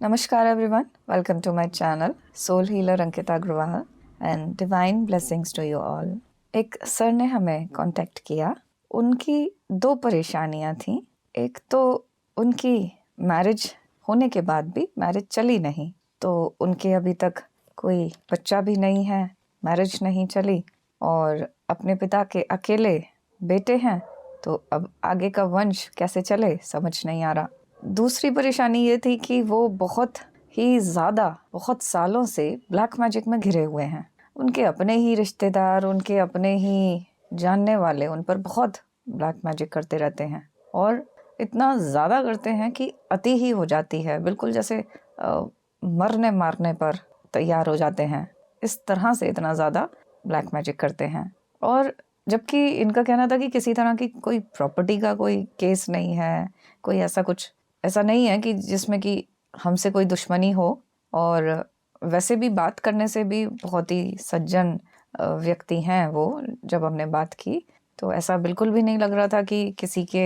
Namaskar everyone, welcome to my channel Soul Healer Ankita Agrawal and Divine Blessings to you all। एक sir ने हमें contact किया। उनकी दो परेशानियां थी। एक तो उनकी मैरिज होने के बाद भी मैरिज चली नहीं, तो उनके अभी तक कोई बच्चा भी नहीं है, मैरिज नहीं चली और अपने पिता के अकेले बेटे हैं, तो अब आगे का वंश कैसे चले समझ नहीं आ रहा। दूसरी परेशानी ये थी कि वो बहुत ही ज़्यादा बहुत सालों से ब्लैक मैजिक में घिरे हुए हैं। उनके अपने ही रिश्तेदार, उनके अपने ही जानने वाले उन पर बहुत ब्लैक मैजिक करते रहते हैं और इतना ज़्यादा करते हैं कि अति ही हो जाती है, बिल्कुल जैसे मरने मारने पर तैयार हो जाते हैं। इस तरह से इतना ज़्यादा ब्लैक मैजिक करते हैं। और जबकि इनका कहना था कि किसी तरह की कोई प्रॉपर्टी का कोई केस नहीं है, कोई ऐसा कुछ ऐसा नहीं है कि जिसमें कि हमसे कोई दुश्मनी हो, और वैसे भी बात करने से भी बहुत ही सज्जन व्यक्ति हैं वो। जब हमने बात की तो ऐसा बिल्कुल भी नहीं लग रहा था कि किसी के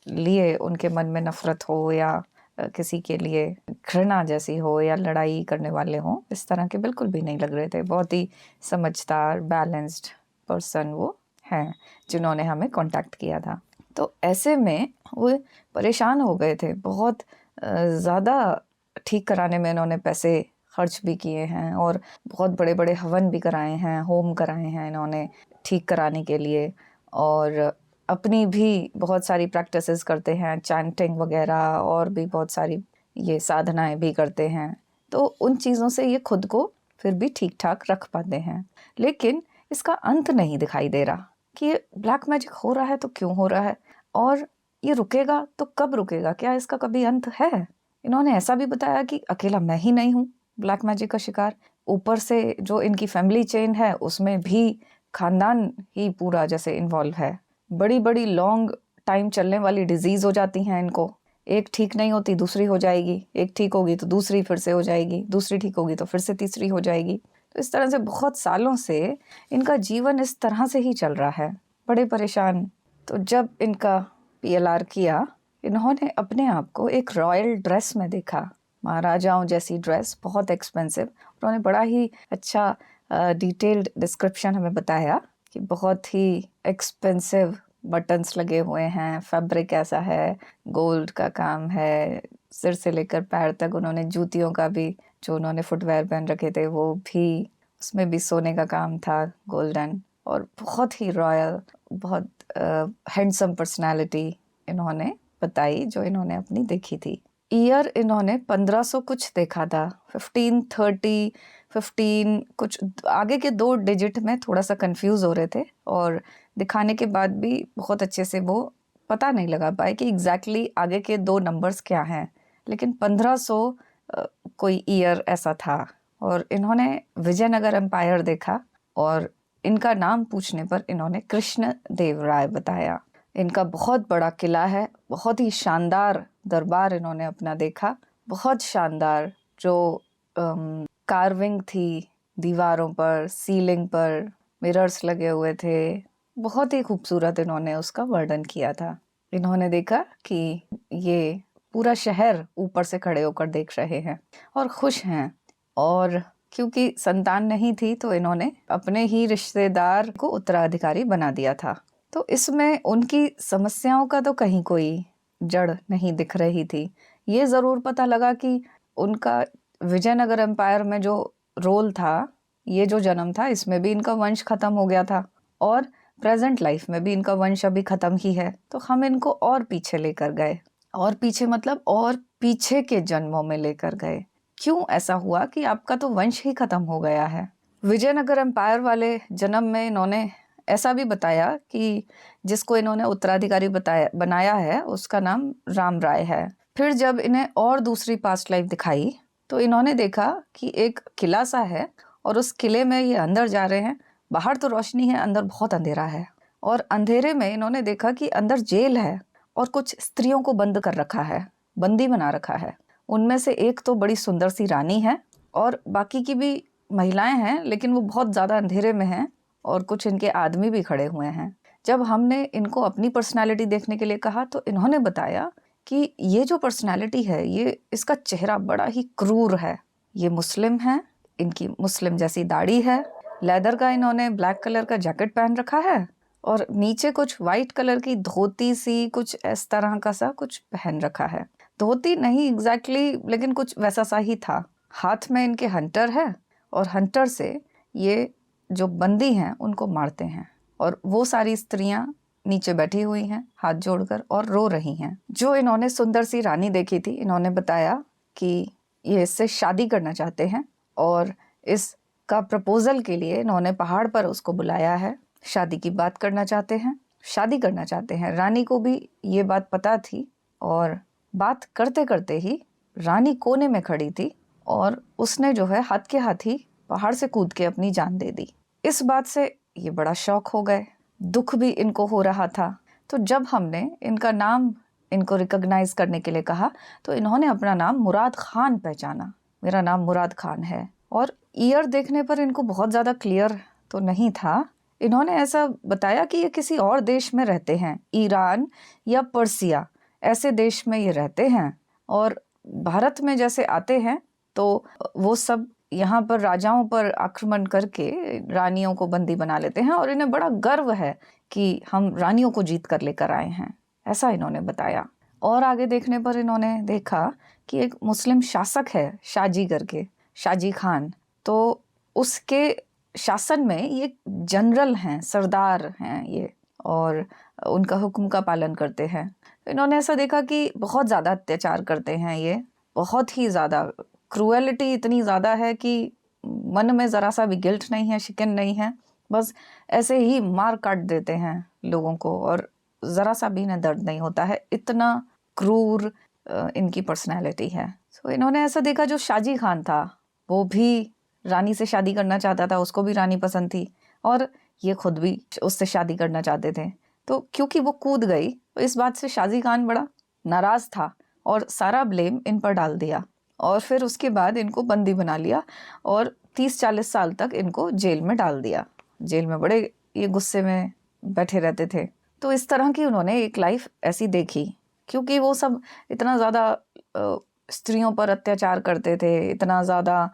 लिए उनके मन में नफरत हो या किसी के लिए घृणा जैसी हो या लड़ाई करने वाले हों। इस तरह के बिल्कुल भी नहीं लग रहे थे। बहुत ही समझदार बैलेंस्ड पर्सन वो हैं जिन्होंने हमें कांटेक्ट किया था। तो ऐसे में वो परेशान हो गए थे बहुत ज़्यादा। ठीक कराने में इन्होंने पैसे खर्च भी किए हैं और बहुत बड़े बड़े हवन भी कराए हैं, होम कराए हैं इन्होंने ठीक कराने के लिए, और अपनी भी बहुत सारी प्रैक्टिसेस करते हैं, चैंटिंग वगैरह और भी बहुत सारी ये साधनाएं भी करते हैं। तो उन चीज़ों से ये खुद को फिर भी ठीक ठाक रख पाते हैं, लेकिन इसका अंत नहीं दिखाई दे रहा कि ये ब्लैक मैजिक हो रहा है तो क्यों हो रहा है और ये रुकेगा तो कब रुकेगा, क्या इसका कभी अंत है। इन्होंने ऐसा भी बताया कि अकेला मैं ही नहीं हूँ ब्लैक मैजिक का शिकार, ऊपर से जो इनकी फैमिली चेन है उसमें भी खानदान ही पूरा जैसे इन्वॉल्व है। बड़ी बड़ी लॉन्ग टाइम चलने वाली डिजीज हो जाती हैं इनको, एक ठीक नहीं होती दूसरी हो जाएगी, एक ठीक होगी तो दूसरी फिर से हो जाएगी, दूसरी ठीक होगी तो फिर से तीसरी हो जाएगी। तो इस तरह से बहुत सालों से इनका जीवन इस तरह से ही चल रहा है, बड़े परेशान। तो जब इनका PLR किया, इन्होंने अपने आप को एक रॉयल ड्रेस में देखा, महाराजाओं जैसी ड्रेस, बहुत एक्सपेंसिव। उन्होंने बड़ा ही अच्छा डिटेल्ड डिस्क्रिप्शन हमें बताया कि बहुत ही एक्सपेंसिव बटन्स लगे हुए हैं, फैब्रिक ऐसा है, गोल्ड का काम है, सिर से लेकर पैर तक। उन्होंने जूतियों का भी, जो उन्होंने फुटवेयर पहन रखे थे वो भी, उसमें भी सोने का काम था, गोल्डन, और बहुत ही रॉयल, बहुत हैंडसम पर्सनालिटी इन्होंने बताई जो इन्होंने अपनी देखी थी। ईयर इन्होंने 1500 कुछ देखा था, 1530 15 कुछ, आगे के 2 डिजिट में थोड़ा सा कंफ्यूज हो रहे थे और दिखाने के बाद भी बहुत अच्छे से वो पता नहीं लगा पाए कि एग्जैक्टली आगे के 2 नंबर्स क्या हैं, लेकिन 1500 कोई ईयर ऐसा था। और इन्होंने विजयनगर एम्पायर देखा और इनका नाम पूछने पर इन्होंने कृष्ण देव राय बताया। इनका बहुत बड़ा किला है, बहुत ही शानदार दरबार इन्होंने अपना देखा, बहुत शानदार, जो कार्विंग थी दीवारों पर, सीलिंग पर मिरर्स लगे हुए थे, बहुत ही खूबसूरत इन्होंने उसका वर्णन किया था। इन्होंने देखा कि ये पूरा शहर ऊपर से खड़े होकर देख रहे हैं और खुश हैं, और क्योंकि संतान नहीं थी तो इन्होंने अपने ही रिश्तेदार को उत्तराधिकारी बना दिया था। तो इसमें उनकी समस्याओं का तो कहीं कोई जड़ नहीं दिख रही थी। ये ज़रूर पता लगा कि उनका विजयनगर एम्पायर में जो रोल था, ये जो जन्म था, इसमें भी इनका वंश खत्म हो गया था और प्रेजेंट लाइफ में भी इनका वंश अभी खत्म ही है। तो हम इनको और पीछे लेकर गए, और पीछे मतलब और पीछे के जन्मों में लेकर गए। क्यों ऐसा हुआ कि आपका तो वंश ही खत्म हो गया है। विजयनगर एम्पायर वाले जन्म में इन्होंने ऐसा भी बताया कि जिसको इन्होंने उत्तराधिकारी बनाया है उसका नाम राम राय है। फिर जब इन्हें और दूसरी पास्ट लाइफ दिखाई तो इन्होंने देखा कि एक किला सा है और उस किले में ये अंदर जा रहे हैं। बाहर तो रोशनी है, अंदर बहुत अंधेरा है, और अंधेरे में इन्होंने देखा कि अंदर जेल है और कुछ स्त्रियों को बंद कर रखा है, बंदी बना रखा है। उनमें से एक तो बड़ी सुंदर सी रानी है और बाकी की भी महिलाएं हैं, लेकिन वो बहुत ज़्यादा अंधेरे में हैं, और कुछ इनके आदमी भी खड़े हुए हैं। जब हमने इनको अपनी पर्सनालिटी देखने के लिए कहा तो इन्होंने बताया कि ये जो पर्सनालिटी है, ये इसका चेहरा बड़ा ही क्रूर है। ये मुस्लिम है, इनकी मुस्लिम जैसी दाढ़ी है, लेदर का इन्होंने ब्लैक कलर का जैकेट पहन रखा है और नीचे कुछ वाइट कलर की धोती सी कुछ इस तरह का सा कुछ पहन रखा है। धोती नहीं एग्जैक्टली लेकिन कुछ वैसा सा ही था। हाथ में इनके हंटर है और हंटर से ये जो बंदी हैं उनको मारते हैं और वो सारी स्त्रियां नीचे बैठी हुई हैं हाथ जोड़कर और रो रही हैं। जो इन्होंने सुंदर सी रानी देखी थी, इन्होंने बताया कि ये इससे शादी करना चाहते हैं और इसका प्रपोजल के लिए इन्होंने पहाड़ पर उसको बुलाया है। शादी की बात करना चाहते हैं, शादी करना चाहते हैं। रानी को भी ये बात पता थी और बात करते करते ही रानी कोने में खड़ी थी और उसने जो है हाथ के हाथ ही पहाड़ से कूद के अपनी जान दे दी। इस बात से ये बड़ा शॉक हो गए, दुख भी इनको हो रहा था। तो जब हमने इनका नाम इनको रिकॉग्नाइज करने के लिए कहा तो इन्होंने अपना नाम मुराद खान पहचाना। मेरा नाम मुराद खान है। और ईयर देखने पर इनको बहुत ज़्यादा क्लियर तो नहीं था। इन्होंने ऐसा बताया कि ये किसी और देश में रहते हैं, ईरान या पर्सिया ऐसे देश में ये रहते हैं और भारत में जैसे आते हैं तो वो सब यहाँ पर राजाओं पर आक्रमण करके रानियों को बंदी बना लेते हैं और इन्हें बड़ा गर्व है कि हम रानियों को जीत कर लेकर आए हैं, ऐसा इन्होंने बताया। और आगे देखने पर इन्होंने देखा कि एक मुस्लिम शासक है शाजी करके, शाजी खान, तो उसके शासन में ये जनरल हैं, सरदार हैं ये और उनका हुक्म का पालन करते हैं। तो इन्होंने ऐसा देखा कि बहुत ज़्यादा अत्याचार करते हैं ये, बहुत ही ज़्यादा क्रूएलिटी इतनी ज़्यादा है कि मन में ज़रा सा भी गिल्ट नहीं है, शिकन नहीं है, बस ऐसे ही मार काट देते हैं लोगों को और ज़रा सा भी इन्हें दर्द नहीं होता है। इतना क्रूर इनकी पर्सनैलिटी है। तो इन्होंने ऐसा देखा जो शाजी खान था वो भी रानी से शादी करना चाहता था, उसको भी रानी पसंद थी और ये खुद भी उससे शादी करना चाहते थे। तो क्योंकि वो कूद गई तो इस बात से शाजी खान बड़ा नाराज़ था और सारा ब्लेम इन पर डाल दिया और फिर उसके बाद इनको बंदी बना लिया और 30-40 साल तक इनको जेल में डाल दिया। जेल में बड़े ये गुस्से में बैठे रहते थे। तो इस तरह की उन्होंने एक लाइफ ऐसी देखी, क्योंकि वो सब इतना ज़्यादा स्त्रियों पर अत्याचार करते थे, इतना ज़्यादा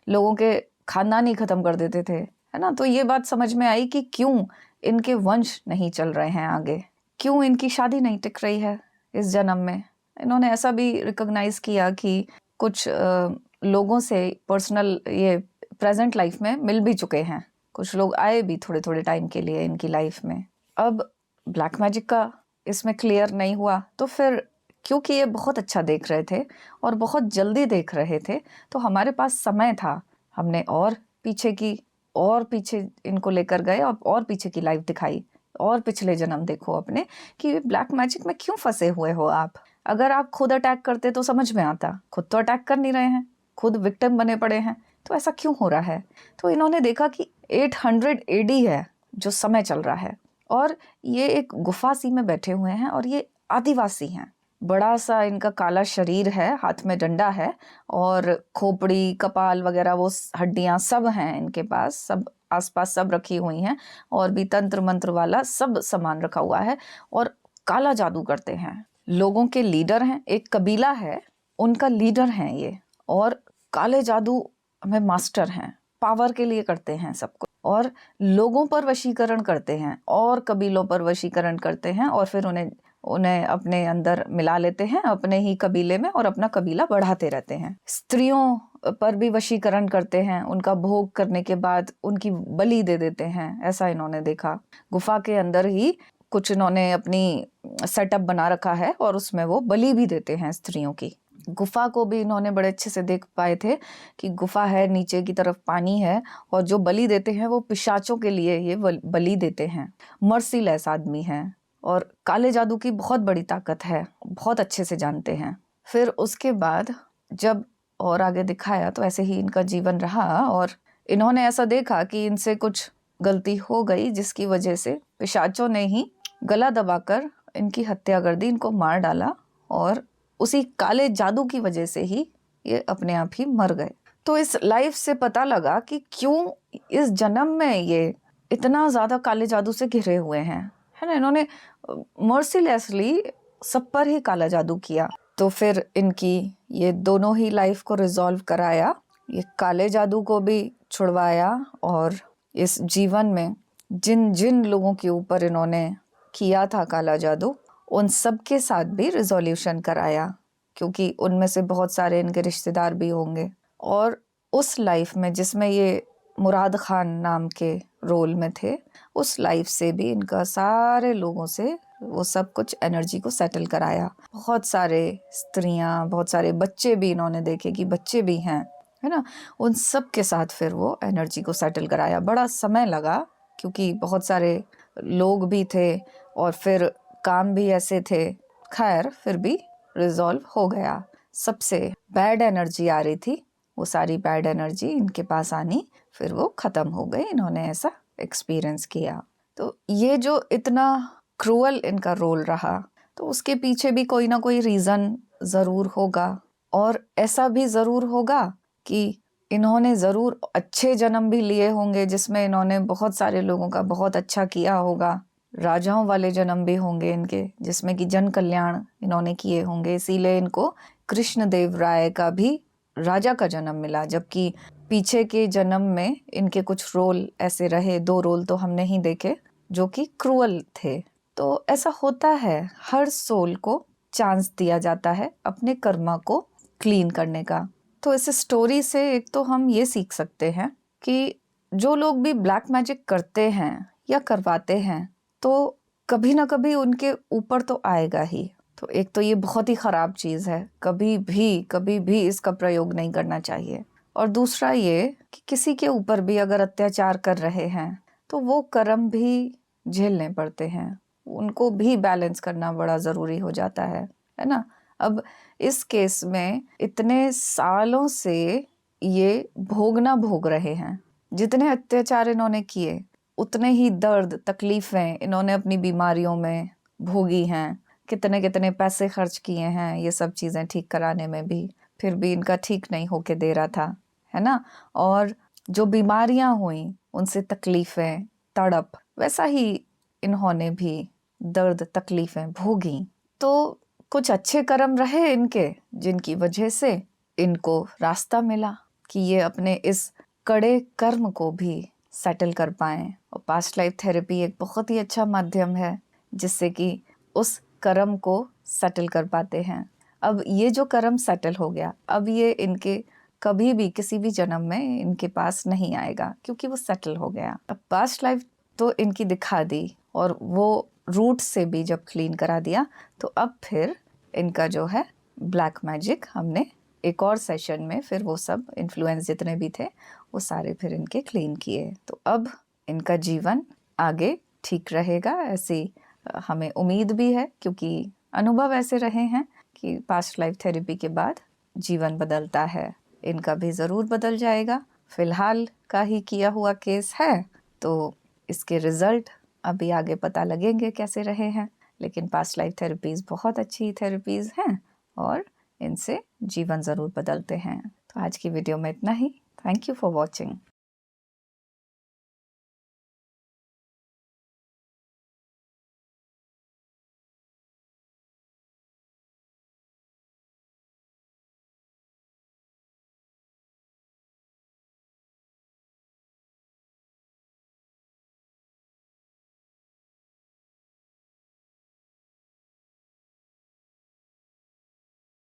लोगों के खानदान ही ख़त्म कर देते थे, है ना। तो ये बात समझ में आई कि क्यों इनके वंश नहीं चल रहे हैं आगे, क्यों इनकी शादी नहीं टिक रही है इस जन्म में। इन्होंने ऐसा भी रिकॉग्नाइज किया कि कुछ लोगों से पर्सनल ये प्रेजेंट लाइफ में मिल भी चुके हैं, कुछ लोग आए भी थोड़े थोड़े टाइम के लिए इनकी लाइफ में। अब ब्लैक मैजिक का इसमें क्लियर नहीं हुआ तो फिर क्योंकि ये बहुत अच्छा देख रहे थे और बहुत जल्दी देख रहे थे तो हमारे पास समय था, हमने और पीछे इनको लेकर गए और पीछे की लाइफ दिखाई और पिछले जन्म देखो अपने कि ब्लैक मैजिक में क्यों फंसे हुए हो आप। अगर आप खुद अटैक करते तो समझ में आता, खुद तो अटैक कर नहीं रहे हैं, खुद विक्टिम बने पड़े हैं, तो ऐसा क्यों हो रहा है। तो इन्होंने देखा कि 800 AD है जो समय चल रहा है और ये एक गुफा सी में बैठे हुए हैं और ये आदिवासी हैं। बड़ा सा इनका काला शरीर है, हाथ में डंडा है और खोपड़ी कपाल वगैरह वो हड्डियां सब हैं इनके पास, सब आसपास सब रखी हुई हैं और भी तंत्र मंत्र वाला सब सामान रखा हुआ है और काला जादू करते हैं। लोगों के लीडर हैं, एक कबीला है उनका लीडर हैं ये और काले जादू में मास्टर हैं, पावर के लिए करते हैं सब कुछ और लोगों पर वशीकरण करते हैं और कबीलों पर वशीकरण करते हैं और फिर उन्हें अपने अंदर मिला लेते हैं अपने ही कबीले में और अपना कबीला बढ़ाते रहते हैं। स्त्रियों पर भी वशीकरण करते हैं, उनका भोग करने के बाद उनकी बलि दे देते हैं, ऐसा इन्होंने देखा। गुफा के अंदर ही कुछ इन्होंने अपनी सेटअप बना रखा है और उसमें वो बलि भी देते हैं स्त्रियों की। गुफा को भी इन्होंने बड़े अच्छे से देख पाए थे कि गुफा है, नीचे की तरफ पानी है और जो बलि देते हैं वो पिशाचों के लिए ये बलि देते हैं। मर्सीलेस आदमी हैं और काले जादू की बहुत बड़ी ताकत है, बहुत अच्छे से जानते हैं। फिर उसके बाद जब और आगे दिखाया तो ऐसे ही इनका जीवन रहा और इन्होंने ऐसा देखा कि इनसे कुछ गलती हो गई जिसकी वजह से पिशाचों ने ही गला दबाकर इनकी हत्या कर दी, इनको मार डाला और उसी काले जादू की वजह से ही ये अपने आप ही मर गए। तो इस लाइफ से पता लगा कि क्यों इस जन्म में ये इतना ज़्यादा काले जादू से घिरे हुए हैं, है ना। इन्होंने मर्सीलेसली सब पर ही काला जादू किया। तो फिर इनकी ये दोनों ही लाइफ को रिजॉल्व कराया, ये काले जादू को भी छुड़वाया और इस जीवन में जिन जिन लोगों के ऊपर इन्होंने किया था काला जादू उन सब के साथ भी रिजोल्यूशन कराया, क्योंकि उनमें से बहुत सारे इनके रिश्तेदार भी होंगे। और उस लाइफ में जिसमें ये मुराद खान नाम के रोल में थे, उस लाइफ से भी इनका सारे लोगों से वो सब कुछ एनर्जी को सेटल कराया। बहुत सारे स्त्रियां, बहुत सारे बच्चे भी इन्होंने देखे कि बच्चे भी हैं, है ना, उन सब के साथ फिर वो एनर्जी को सेटल कराया। बड़ा समय लगा क्योंकि बहुत सारे लोग भी थे और फिर काम भी ऐसे थे। खैर फिर भी रिजॉल्व हो गया। सबसे बैड एनर्जी आ रही थी, वो सारी बैड एनर्जी इनके पास आनी फिर वो ख़त्म हो गई। इन्होंने ऐसा एक्सपीरियंस किया। तो ये जो इतना क्रूअल इनका रोल रहा, तो उसके पीछे भी कोई ना कोई रीज़न ज़रूर होगा। और ऐसा भी ज़रूर होगा कि इन्होंने ज़रूर अच्छे जन्म भी लिए होंगे जिसमें इन्होंने बहुत सारे लोगों का बहुत अच्छा किया होगा। राजाओं वाले जन्म भी होंगे इनके जिसमें कि जन कल्याण इन्होंने किए होंगे, इसीलिए इनको कृष्ण देव राय का भी राजा का जन्म मिला। जबकि पीछे के जन्म में इनके कुछ रोल ऐसे रहे, 2 रोल तो हमने ही देखे जो कि क्रूअल थे। तो ऐसा होता है, हर सोल को चांस दिया जाता है अपने कर्मा को क्लीन करने का। तो इस स्टोरी से एक तो हम ये सीख सकते हैं कि जो लोग भी ब्लैक मैजिक करते हैं या करवाते हैं तो कभी ना कभी उनके ऊपर तो आएगा ही। तो एक तो ये बहुत ही ख़राब चीज़ है, कभी भी इसका प्रयोग नहीं करना चाहिए। और दूसरा ये कि किसी के ऊपर भी अगर अत्याचार कर रहे हैं तो वो कर्म भी झेलने पड़ते हैं, उनको भी बैलेंस करना बड़ा ज़रूरी हो जाता है ना। अब इस केस में इतने सालों से ये भोगना भोग रहे हैं, जितने अत्याचार इन्होंने किए उतने ही दर्द तकलीफ़ें इन्होंने अपनी बीमारियों में भोगी हैं। कितने कितने पैसे खर्च किए हैं ये सब चीज़ें ठीक कराने में भी, फिर भी इनका ठीक नहीं होके दे रहा था, है ना। और जो बीमारियां हुई उनसे तकलीफ़ें, तड़प, वैसा ही इन्होंने भी दर्द तकलीफ़ें भोगी। तो कुछ अच्छे कर्म रहे इनके जिनकी वजह से इनको रास्ता मिला कि ये अपने इस कड़े कर्म को भी सेटल कर पाएं। और पास्ट लाइफ थेरेपी एक बहुत ही अच्छा माध्यम है जिससे कि उस कर्म को सेटल कर पाते हैं। अब ये जो कर्म सेटल हो गया, अब ये इनके कभी भी किसी भी जन्म में इनके पास नहीं आएगा क्योंकि वो सेटल हो गया। अब पास्ट लाइफ तो इनकी दिखा दी और वो रूट से भी जब क्लीन करा दिया, तो अब फिर इनका जो है ब्लैक मैजिक हमने एक और सेशन में फिर वो सब इन्फ्लुएंस जितने भी थे वो सारे फिर इनके क्लीन किए। तो अब इनका जीवन आगे ठीक रहेगा, ऐसी हमें उम्मीद भी है, क्योंकि अनुभव ऐसे रहे हैं कि पास्ट लाइफ थेरेपी के बाद जीवन बदलता है। इनका भी ज़रूर बदल जाएगा। फ़िलहाल का ही किया हुआ केस है तो इसके रिज़ल्ट अभी आगे पता लगेंगे कैसे रहे हैं, लेकिन पास्ट लाइफ थेरेपीज़ बहुत अच्छी थेरेपीज़ हैं और इनसे जीवन ज़रूर बदलते हैं। तो आज की वीडियो में इतना ही। Thank you for watching.